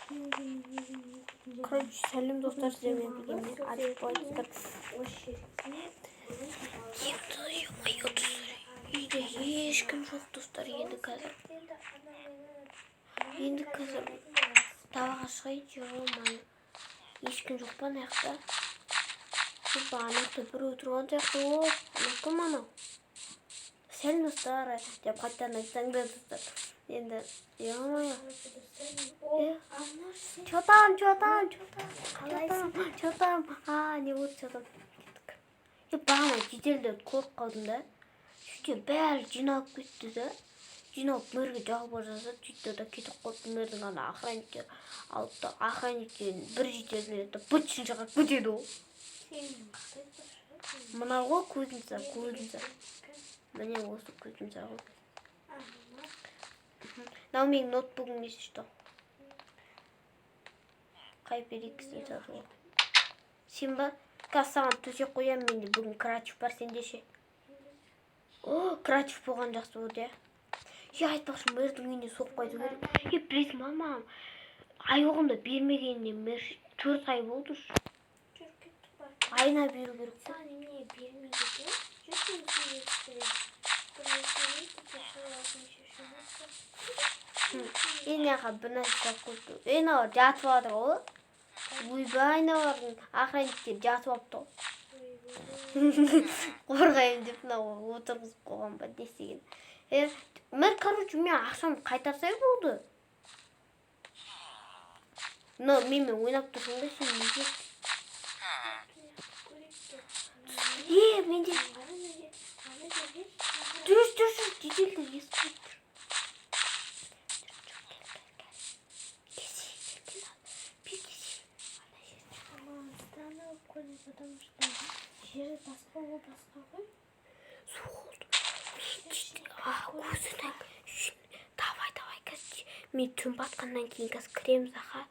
Короче, сәлем достар, сіздермен бірге Ариф Байыстыр. Үйде ешкім жоқ достар, енді қазір далаға шығайын, жолмай. Ешкім жоқ па аяқта? Анақта бір отырған сияқты, анақта анау. Сәлем достар деп қайтадан айтсаңдар достар. Енді жолмай. Чё там? Не вот чё там? Бана жеделден көріп қалдым да. Сөйтіп бәрі жиналып кетті да. Жиналып мөрге жағып жазады. Сөйтті да кетіп қалды. Мөрдің ана охранниктер алып та охранниктен бір жеделден бытшын жағып кетеді ол. Мына ғой көзімсі. Міне осы көзімсі ғой. Мынау менің ноутбугым несі что? Хайперикс'ін сатып ал. Сен ба? Қазір саған төсек қоямын менде. Бүгін Крачев бар, сенде ше. Крачев болған жақсы болды, я. Айтпақшы, мэрдің үйіне соқып қайту керек. Білесің мамам, ай оғымда бермегеніне мэр 4 ай болды. Айына беру керек. Саған немене бермейді екен? Жүрсің керек. Енаға бір нәрсе қойды. Еналар жатып алады ғой. Ойбай, еналардың охранниктер жатып алыпты. Қорғайым деп отырғызып қойған ба десеген. Мэр, короче, мен ақшамды қайтарсай болды. Менімен ойнап тұрсың да сен неге? Менде жүріс, жеделдер естіп тұр. Потому что жері басқа ғой. Суғылды. Көзінің. Давай, қазір. Мен түн батқаннан кейін қазір кіреміз, аға.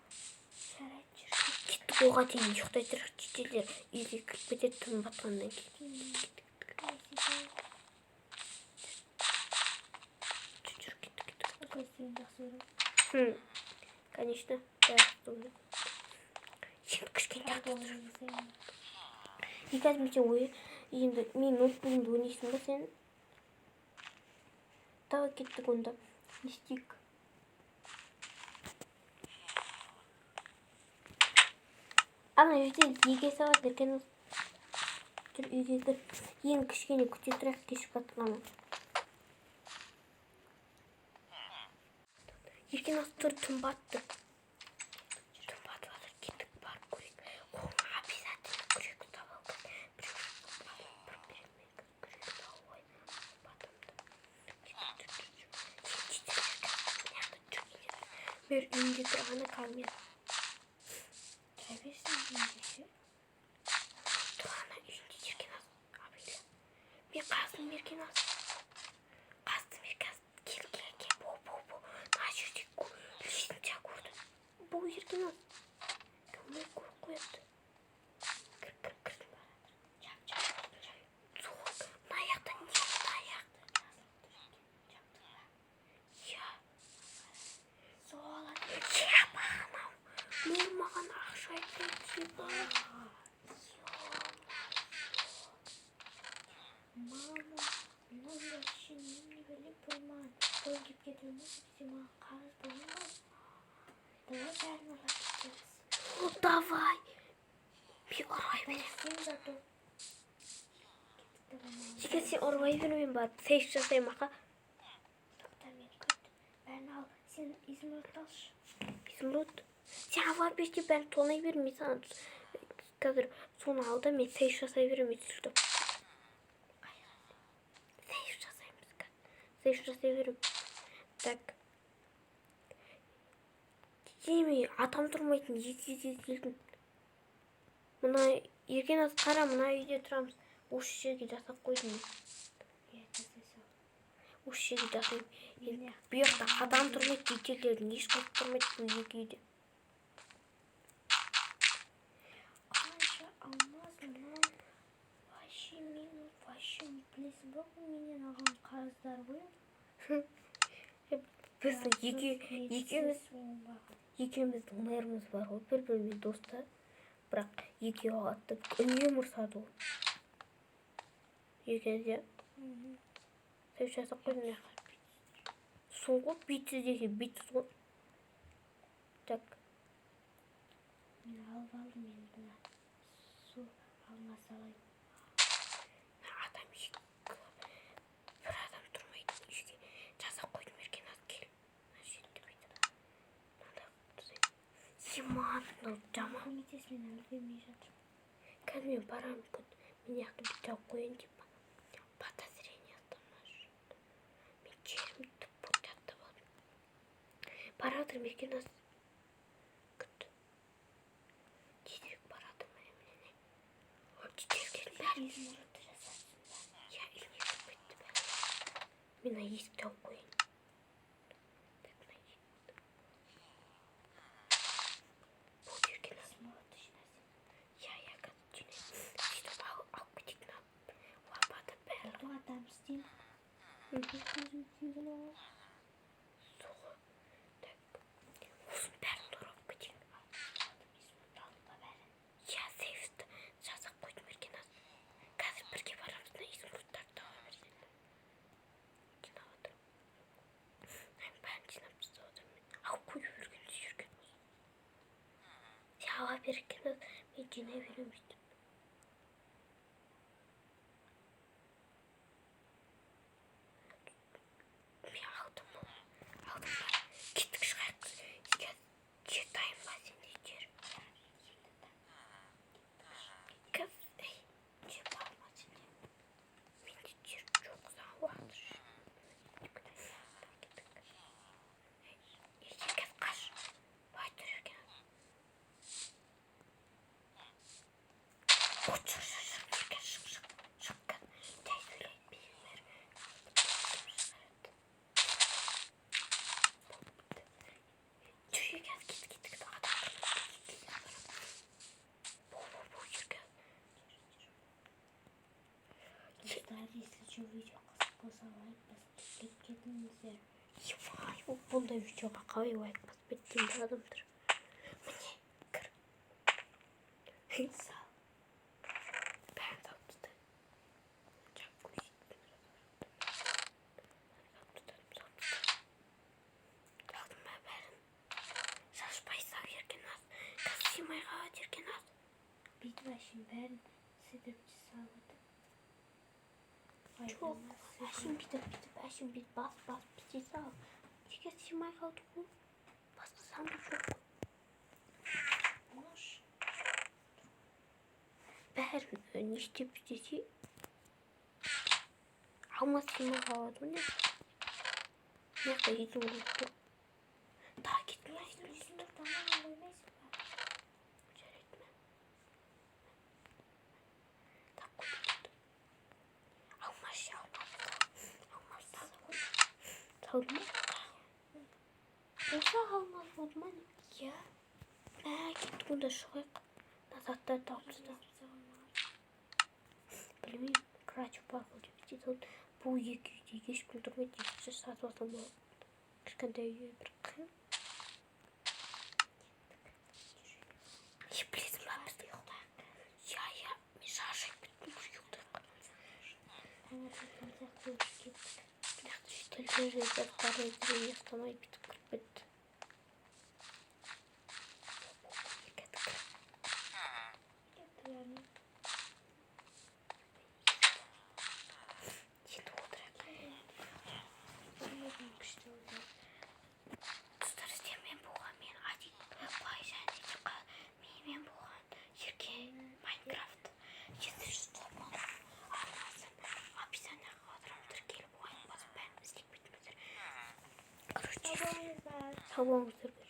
Кеттік оға дейін ұйықтай тұрық жеделдер. Үйге кіріп кетеді түн батқаннан кейін. Кеттік. Конечно. Сен кішкентай тұрып. Қазір мен сен енді мен ноутбугымды ойнайсың ба сен? Давай кеттік онда. Не істейік? Ана жерде неге сағат еркен жүр үйге кір. Ең кішкене күте тұрайық кешіп батқаны. Еркен ас тұр түн батты. Мэр үйінде тұрғаны қалмен. Тұра берсің үйінде ше? Тұрғаны үйінде еркен ас. Абайлы. Мен қаздым еркен ас. Кел. Бо. На жерде лесін жа көрді. Бұл еркен ас. Кімді көріп қояды. Кірдім барады. Соғын. Мына аяқта не? Мына аяқта. Мен маған ақша айтпайды. Мама, мынау вообще не біліп тұрман. Той кеп кетуі ме? Сен маған қарыз болмай. Давай бәрін ұрап кетеміз. Давай. Мен ұрай берем. Сен зато. Сен ұрай бермеймін ба? Сейш жасаймын ақа. Тоқта мен көт. Бәрін ал. Сен изумруд алшы. Изумруд? Сен ала берсе бәрін тонай бермей саған. Қазір соны ал да мен сейш жасай беремін. Сейш жасай берем. Так. Деме, атам тұрмайтын, екі келдің. Мұна ерген аз қара, мұна үйде тұрамыз. Осы жерге жасап қойдым. Осы жерге жасайым. Бұяқта адам тұрмайды, детелердің еш қылып тұрмайды бұл екі үйде. Қанша алмаз мұнан вообще білесің ба, бұл менен алған қарыздар ғой. Біздің екеуміз Екеуміздің мэріміз бар ғой, бір-бірімен достар. Бірақ екеуі атты үнемі ұрсады ғой. Екеуі сөйтіп жасап қойдым. Сол ғой, битсіз десе битсіз ғой. Так. Мен алып алдым енді. Су алма салайын. Адам ешкі. Bir adam durmaydı işte. Жаза қойдым еркен аз кел. Жерінде байтын. Мынада тұрсай. Симан, жаман. Көмектес, мен әлі бермей жатырмын. Қазір мен барамын күн. Мен яқты бітіп қойын деп. Подозрение останаш. Мен жерімді тұп жаттап алдым. Барадыр еркен аз. Күтті. Тезірек барадыр мәремене. Тезірек бәрін Мұратты жасарсың ба? Я ilmeyecek bitti be. Mina есікті алып қойын. Бұл жерге нас. Мұратты жинасың. Я қазір жіне. Сөйтіп алып кететін алып. Лапады бәрі. Бұл адам істейін. Көзім түйген ол. Соғы. Так. Осының бәрін ұрып кетейін. Я сейфті жазып қойдым еркен аз. Қазір бірге барамызда изумрудтарды таба берсең. Жинап отырмын. Бәрін жинап тастап отырмын. Алып қойып жүрген осы. Сен ала бер екен аз. Мен жинай беремін бүйтіп. Мен алдым ба. Кеттік шығайық. Жер дайын ба сенде жер? Кіз, жер бар ма сенде? Менде жер жоқ, сан уақыт. Кез қаш. Бай тұр еркен. Шық. Тәй сөйлейді безімдер. Жүрген кеттік. Бұл жүрген. Достар, если что, видео қызық болса лайк басып кетіңіздер. Ай, бұндай видеоға қалай лайк басып кеткен адамдар. Міне, кір. Сал. Бәрін салып тастайын. Алдым ба бәрін. Шашпай сал еркен аз. Қыз симай қалады еркен аз. Бүйтіп әшейін бәрін сыдырып салады. Жоқ, әшейін бүйтіп бас бітей сал. Неге симай қалды ғой? Бастасам да жоқ. Мош. Бәрін не істеп істесе алмас симай қалады ғой не? Мынақты изумруд тұр. Тағы кетті ме? Изумруд аман қоймайсың ба? Жарайды ма? Так қойды. Алмас салды ма? Осы алмас болды ма не? Иә. Кеттік онда шығайық. Назаттар тауып тастап. Білмеймін, крачу бар ғой деп істейді. Бұл екі үйде ешкім тұрмайды. Екінші сатып алсам болады. Кішкентай үй бір қиын. Білесің ба бізді ұйықтайық? Я, мен шаршайып біттім бір ұйықтайық. Таңертең қойып кеттік. Яқты шетелдер резервтары ұйықтамай бітіп кіріп бітті. Достар, сіздермен болған мен Адик, Бай және менімен болған Еркен, Майнкрафт, 700 арнасын описанияға қалдырамын, тіркеліп оған басып бәрін істеп кетіңіздер. Короче, сау болыңыздар.